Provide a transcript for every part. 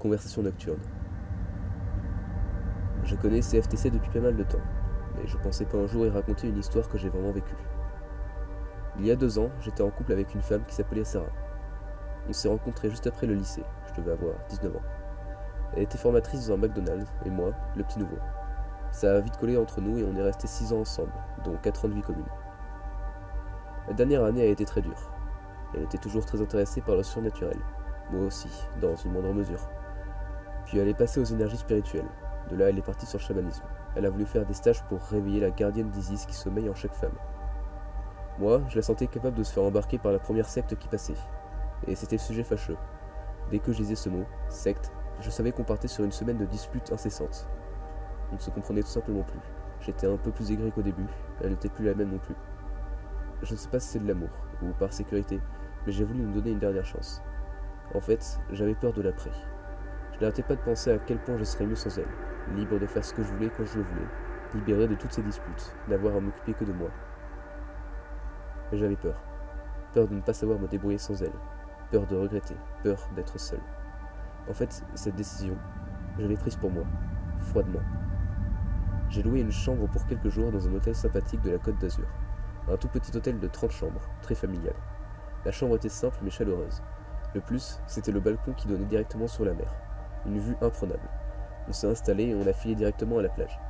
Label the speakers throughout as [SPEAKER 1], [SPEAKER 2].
[SPEAKER 1] conversation nocturne. Je connais CFTC depuis pas mal de temps, mais je pensais pas un jour y raconter une histoire que j'ai vraiment vécue. Il y a 2 ans, j'étais en couple avec une femme qui s'appelait Sarah. On s'est rencontrés juste après le lycée, je devais avoir 19 ans. Elle était formatrice dans un McDonald's, et moi, le petit nouveau. Ça a vite collé entre nous et on est restés 6 ans ensemble, dont 4 ans de vie commune. La dernière année a été très dure. Elle était toujours très intéressée par le surnaturel, moi aussi, dans une moindre mesure. Puis elle est passée aux énergies spirituelles. De là, elle est partie sur le chamanisme. Elle a voulu faire des stages pour réveiller la gardienne d'Isis qui sommeille en chaque femme. Moi, je la sentais capable de se faire embarquer par la première secte qui passait. Et c'était le sujet fâcheux. Dès que je disais ce mot, secte, je savais qu'on partait sur une semaine de disputes incessantes. On ne se comprenait tout simplement plus. J'étais un peu plus aigri qu'au début, elle n'était plus la même non plus. Je ne sais pas si c'est de l'amour, ou par sécurité, mais j'ai voulu nous donner une dernière chance. En fait, j'avais peur de l'après. Je n'arrêtais pas de penser à quel point je serais mieux sans elle, libre de faire ce que je voulais quand je le voulais, libéré de toutes ces disputes, n'avoir à m'occuper que de moi. Mais j'avais peur. Peur de ne pas savoir me débrouiller sans elle, peur de regretter, peur d'être seul. En fait, cette décision, je l'ai prise pour moi, froidement. J'ai loué une chambre pour quelques jours dans un hôtel sympathique de la Côte d'Azur. Un tout petit hôtel de 30 chambres, très familial. La chambre était simple mais chaleureuse. Le plus, c'était le balcon qui donnait directement sur la mer. Une vue imprenable. On s'est installé et on a filé directement à la plage.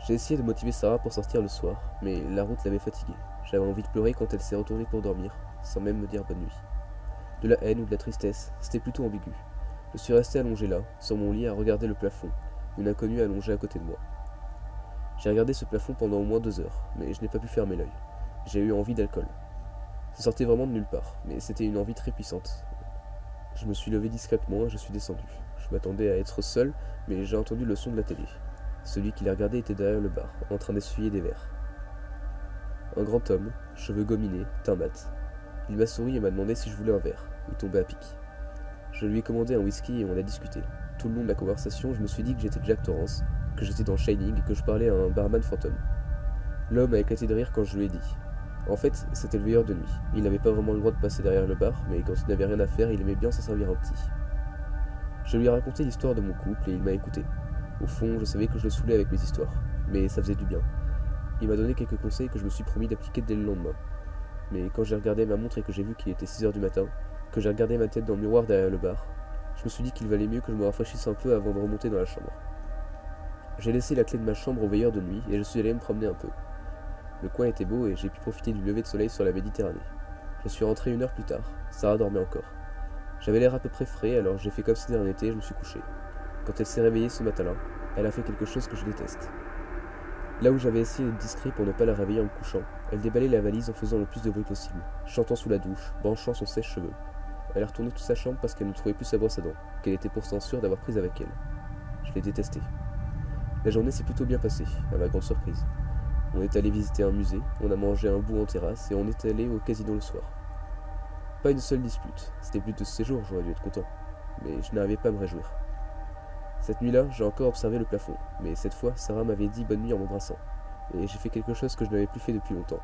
[SPEAKER 1] J'ai essayé de motiver Sarah pour sortir le soir, mais la route l'avait fatiguée. J'avais envie de pleurer quand elle s'est retournée pour dormir, sans même me dire bonne nuit. De la haine ou de la tristesse, c'était plutôt ambigu. Je suis resté allongé là, sur mon lit, à regarder le plafond, une inconnue allongée à côté de moi. J'ai regardé ce plafond pendant au moins 2 heures, mais je n'ai pas pu fermer l'œil. J'ai eu envie d'alcool. Ça sortait vraiment de nulle part, mais c'était une envie très puissante. Je me suis levé discrètement et je suis descendu. Je m'attendais à être seul, mais j'ai entendu le son de la télé. Celui qui les regardait était derrière le bar, en train d'essuyer des verres. Un grand homme, cheveux gominés, teint mat. Il m'a souri et m'a demandé si je voulais un verre. Il tombait à pic. Je lui ai commandé un whisky et on a discuté. Tout le long de la conversation, je me suis dit que j'étais Jack Torrance, que j'étais dans Shining et que je parlais à un barman fantôme. L'homme a éclaté de rire quand je lui ai dit. En fait, c'était le veilleur de nuit. Il n'avait pas vraiment le droit de passer derrière le bar, mais quand il n'avait rien à faire, il aimait bien s'en servir un petit. Je lui ai raconté l'histoire de mon couple et il m'a écouté. Au fond, je savais que je le saoulais avec mes histoires, mais ça faisait du bien. Il m'a donné quelques conseils que je me suis promis d'appliquer dès le lendemain. Mais quand j'ai regardé ma montre et que j'ai vu qu'il était 6 heures du matin, que j'ai regardé ma tête dans le miroir derrière le bar, je me suis dit qu'il valait mieux que je me rafraîchisse un peu avant de remonter dans la chambre. J'ai laissé la clé de ma chambre au veilleur de nuit et je suis allé me promener un peu. Le coin était beau et j'ai pu profiter du lever de soleil sur la Méditerranée. Je suis rentré 1 heure plus tard. Sarah dormait encore. J'avais l'air à peu près frais, alors j'ai fait comme si de rien n'était et je me suis couché. Quand elle s'est réveillée ce matin-là, elle a fait quelque chose que je déteste. Là où j'avais essayé d'être discret pour ne pas la réveiller en me couchant, elle déballait la valise en faisant le plus de bruit possible, chantant sous la douche, branchant son sèche-cheveux. Elle a retourné toute sa chambre parce qu'elle ne trouvait plus sa brosse à dents, qu'elle était pourtant sûre d'avoir prise avec elle. Je l'ai détestée. La journée s'est plutôt bien passée, à ma grande surprise. On est allé visiter un musée, on a mangé un bout en terrasse et on est allé au casino le soir. Pas une seule dispute, c'était plus de ce séjour, j'aurais dû être content, mais je n'arrivais pas à me réjouir. Cette nuit-là, j'ai encore observé le plafond, mais cette fois, Sarah m'avait dit bonne nuit en m'embrassant, et j'ai fait quelque chose que je n'avais plus fait depuis longtemps.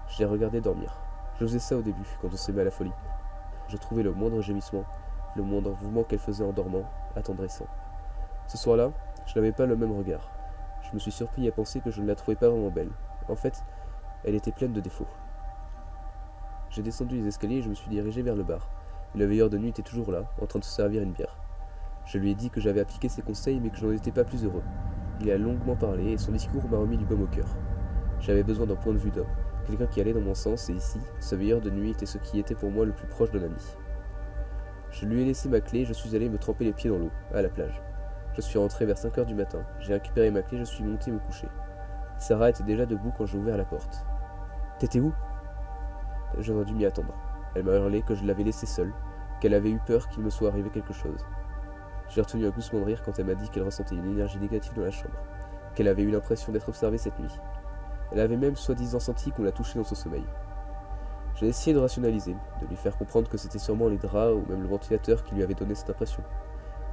[SPEAKER 1] Je l'ai regardé dormir. Je faisais ça au début, quand on s'est mis à la folie. Je trouvais le moindre gémissement, le moindre mouvement qu'elle faisait en dormant, attendrissant. Ce soir-là, je n'avais pas le même regard. Je me suis surpris à penser que je ne la trouvais pas vraiment belle. En fait, elle était pleine de défauts. J'ai descendu les escaliers et je me suis dirigé vers le bar. Le veilleur de nuit était toujours là, en train de se servir une bière. Je lui ai dit que j'avais appliqué ses conseils mais que je n'en étais pas plus heureux. Il a longuement parlé et son discours m'a remis du baume au cœur. J'avais besoin d'un point de vue d'homme, quelqu'un qui allait dans mon sens et ici, ce veilleur de nuit était ce qui était pour moi le plus proche d'un ami. Je lui ai laissé ma clé et je suis allé me tremper les pieds dans l'eau, à la plage. Je suis rentré vers 5 heures du matin, j'ai récupéré ma clé et je suis monté me coucher. Sarah était déjà debout quand j'ai ouvert la porte. « T'étais où ?» J'aurais dû m'y attendre. Elle m'a hurlé que je l'avais laissée seule, qu'elle avait eu peur qu'il me soit arrivé quelque chose. J'ai retenu un gloussement de rire quand elle m'a dit qu'elle ressentait une énergie négative dans la chambre, qu'elle avait eu l'impression d'être observée cette nuit. Elle avait même soi-disant senti qu'on la touchait dans son sommeil. J'ai essayé de rationaliser, de lui faire comprendre que c'était sûrement les draps ou même le ventilateur qui lui avait donné cette impression.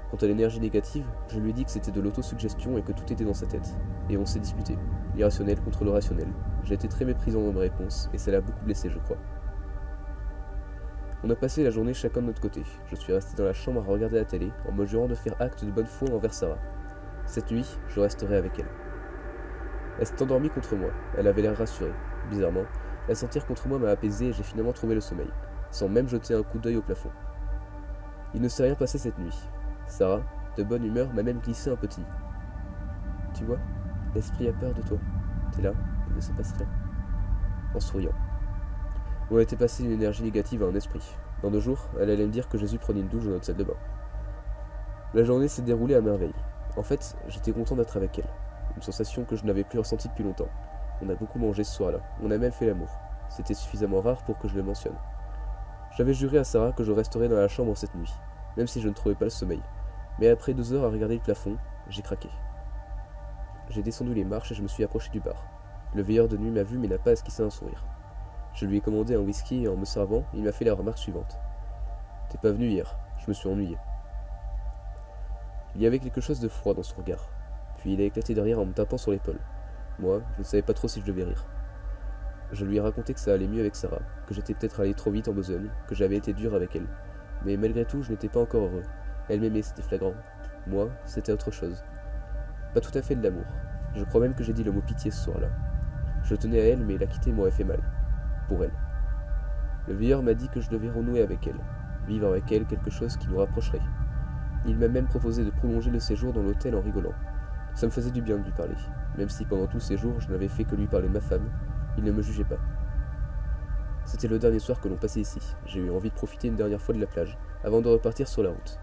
[SPEAKER 1] Quant à l'énergie négative, je lui ai dit que c'était de l'autosuggestion et que tout était dans sa tête. Et on s'est disputé, l'irrationnel contre le rationnel. J'ai été très méprisant dans mes réponses, et ça l'a beaucoup blessé, je crois. On a passé la journée chacun de notre côté. Je suis resté dans la chambre à regarder la télé, en me jurant de faire acte de bonne foi envers Sarah. Cette nuit, je resterai avec elle. Elle s'est endormie contre moi. Elle avait l'air rassurée. Bizarrement, la sentir contre moi m'a apaisé et j'ai finalement trouvé le sommeil, sans même jeter un coup d'œil au plafond. Il ne s'est rien passé cette nuit. Sarah, de bonne humeur, m'a même glissé un petit. Tu vois, l'esprit a peur de toi. T'es là, il ne se passe rien. En souriant. On était passé d'une énergie négative à un esprit. Dans 2 jours, elle allait me dire que Jésus prenait une douche dans notre salle de bain. La journée s'est déroulée à merveille. En fait, j'étais content d'être avec elle. Une sensation que je n'avais plus ressentie depuis longtemps. On a beaucoup mangé ce soir-là. On a même fait l'amour. C'était suffisamment rare pour que je le mentionne. J'avais juré à Sarah que je resterais dans la chambre cette nuit, même si je ne trouvais pas le sommeil. Mais après 2 heures à regarder le plafond, j'ai craqué. J'ai descendu les marches et je me suis approché du bar. Le veilleur de nuit m'a vu mais n'a pas esquissé un sourire. Je lui ai commandé un whisky et en me servant, il m'a fait la remarque suivante. T'es pas venu hier, je me suis ennuyé. Il y avait quelque chose de froid dans son regard. Puis il a éclaté de rire en me tapant sur l'épaule. Moi, je ne savais pas trop si je devais rire. Je lui ai raconté que ça allait mieux avec Sarah, que j'étais peut-être allé trop vite en besogne, que j'avais été dur avec elle. Mais malgré tout, je n'étais pas encore heureux. Elle m'aimait, c'était flagrant. Moi, c'était autre chose. Pas tout à fait de l'amour. Je crois même que j'ai dit le mot pitié ce soir-là. Je tenais à elle, mais la quitter m'aurait fait mal. Pour elle. Le veilleur m'a dit que je devais renouer avec elle, vivre avec elle quelque chose qui nous rapprocherait. Il m'a même proposé de prolonger le séjour dans l'hôtel en rigolant. Ça me faisait du bien de lui parler, même si pendant tout le séjour je n'avais fait que lui parler de ma femme, il ne me jugeait pas. C'était le dernier soir que l'on passait ici. J'ai eu envie de profiter une dernière fois de la plage, avant de repartir sur la route.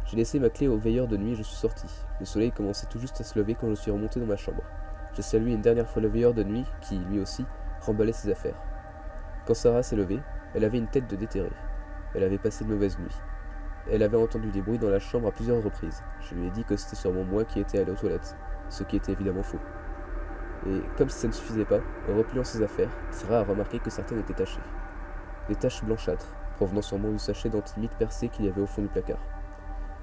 [SPEAKER 1] J'ai laissé ma clé au veilleur de nuit et je suis sorti. Le soleil commençait tout juste à se lever quand je suis remonté dans ma chambre. J'ai salué une dernière fois le veilleur de nuit, qui, lui aussi, remballait ses affaires. Quand Sarah s'est levée, elle avait une tête de déterrée. Elle avait passé de mauvaises nuits. Elle avait entendu des bruits dans la chambre à plusieurs reprises. Je lui ai dit que c'était sûrement moi qui étais allé aux toilettes, ce qui était évidemment faux. Et comme si ça ne suffisait pas, en repliant ses affaires, Sarah a remarqué que certaines étaient tachées. Des taches blanchâtres, provenant sûrement du sachet d'antimite percé qu'il y avait au fond du placard.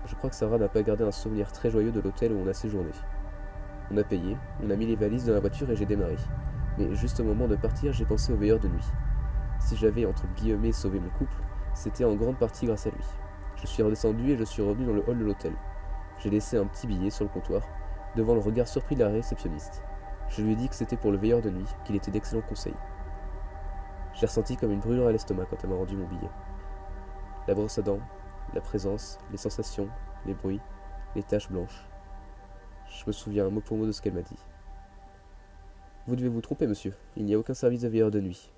[SPEAKER 1] Je crois que Sarah n'a pas gardé un souvenir très joyeux de l'hôtel où on a séjourné. On a payé, on a mis les valises dans la voiture et j'ai démarré. Mais juste au moment de partir, j'ai pensé au veilleur de nuit. Si j'avais, entre guillemets, sauvé mon couple, c'était en grande partie grâce à lui. Je suis redescendu et je suis revenu dans le hall de l'hôtel. J'ai laissé un petit billet sur le comptoir, devant le regard surpris de la réceptionniste. Je lui ai dit que c'était pour le veilleur de nuit, qu'il était d'excellents conseils. J'ai ressenti comme une brûlure à l'estomac quand elle m'a rendu mon billet. La brosse à dents, la présence, les sensations, les bruits, les taches blanches. Je me souviens mot pour mot de ce qu'elle m'a dit. Vous devez vous tromper, monsieur. Il n'y a aucun service de veilleur de nuit.